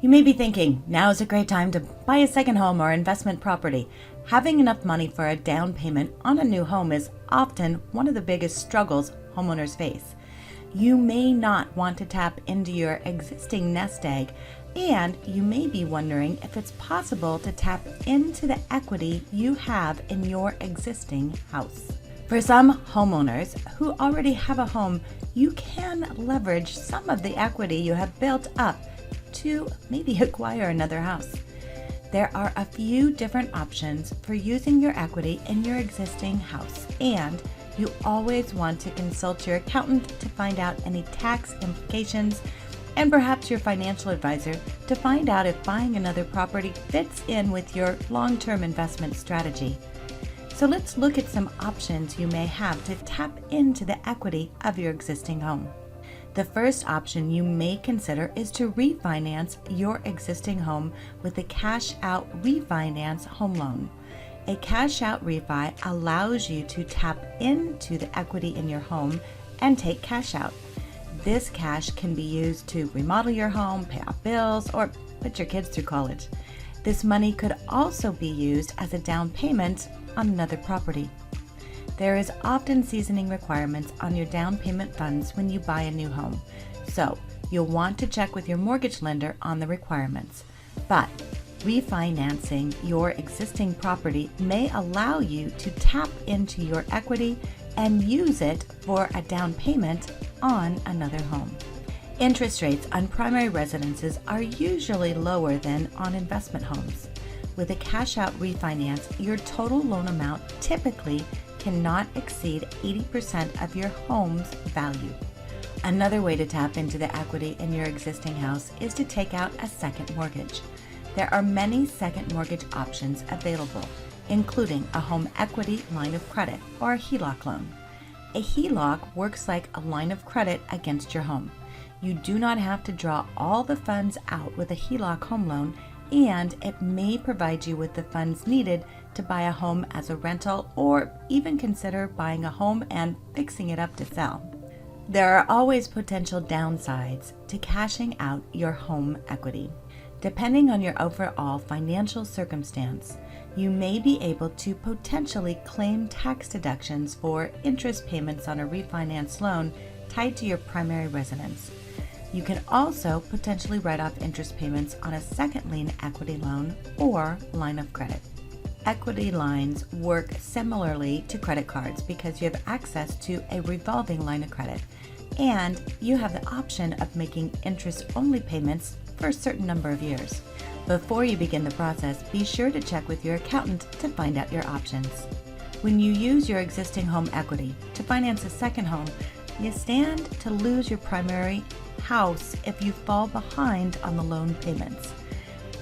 You may be thinking, now is a great time to buy a second home or investment property. Having enough money for a down payment on a new home is often one of the biggest struggles homeowners face. You may not want to tap into your existing nest egg, and you may be wondering if it's possible to tap into the equity you have in your existing house. For some homeowners who already have a home, you can leverage some of the equity you have built up to maybe acquire another house. There are a few different options for using your equity in your existing house, and you always want to consult your accountant to find out any tax implications, and perhaps your financial advisor to find out if buying another property fits in with your long-term investment strategy. So let's look at some options you may have to tap into the equity of your existing home. The first option you may consider is to refinance your existing home with a cash-out refinance home loan. A cash-out refi allows you to tap into the equity in your home and take cash out. This cash can be used to remodel your home, pay off bills, or put your kids through college. This money could also be used as a down payment on another property. There is often seasoning requirements on your down payment funds when you buy a new home, so you'll want to check with your mortgage lender on the requirements. But refinancing your existing property may allow you to tap into your equity and use it for a down payment on another home. Interest rates on primary residences are usually lower than on investment homes. With a cash-out refinance, your total loan amount typically cannot exceed 80% of your home's value. Another way to tap into the equity in your existing house is to take out a second mortgage. There are many second mortgage options available, including a home equity line of credit or a HELOC loan. A HELOC works like a line of credit against your home. You do not have to draw all the funds out with a HELOC home loan, and it may provide you with the funds needed to buy a home as a rental or even consider buying a home and fixing it up to sell. There are always potential downsides to cashing out your home equity. Depending on your overall financial circumstance, you may be able to potentially claim tax deductions for interest payments on a refinance loan tied to your primary residence. You can also potentially write off interest payments on a second lien equity loan or line of credit. Equity lines work similarly to credit cards because you have access to a revolving line of credit, and you have the option of making interest-only payments for a certain number of years. Before you begin the process, be sure to check with your accountant to find out your options. When you use your existing home equity to finance a second home, you stand to lose your primary house if you fall behind on the loan payments.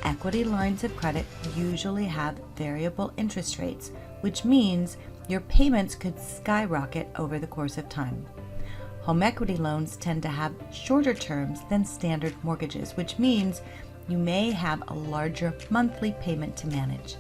Equity lines of credit usually have variable interest rates, which means your payments could skyrocket over the course of time. Home equity loans tend to have shorter terms than standard mortgages, which means you may have a larger monthly payment to manage.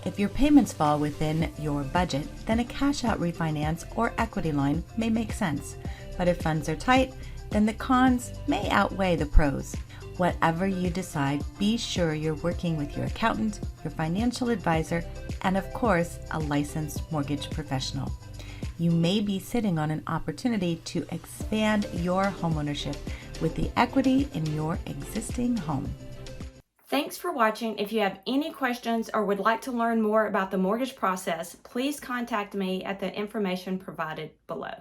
If your payments fall within your budget, then a cash-out refinance or equity line may make sense. But if funds are tight, then the cons may outweigh the pros. Whatever you decide, be sure you're working with your accountant, your financial advisor, and of course, a licensed mortgage professional. You may be sitting on an opportunity to expand your homeownership with the equity in your existing home. Thanks for watching. If you have any questions or would like to learn more about the mortgage process, please contact me at the information provided below.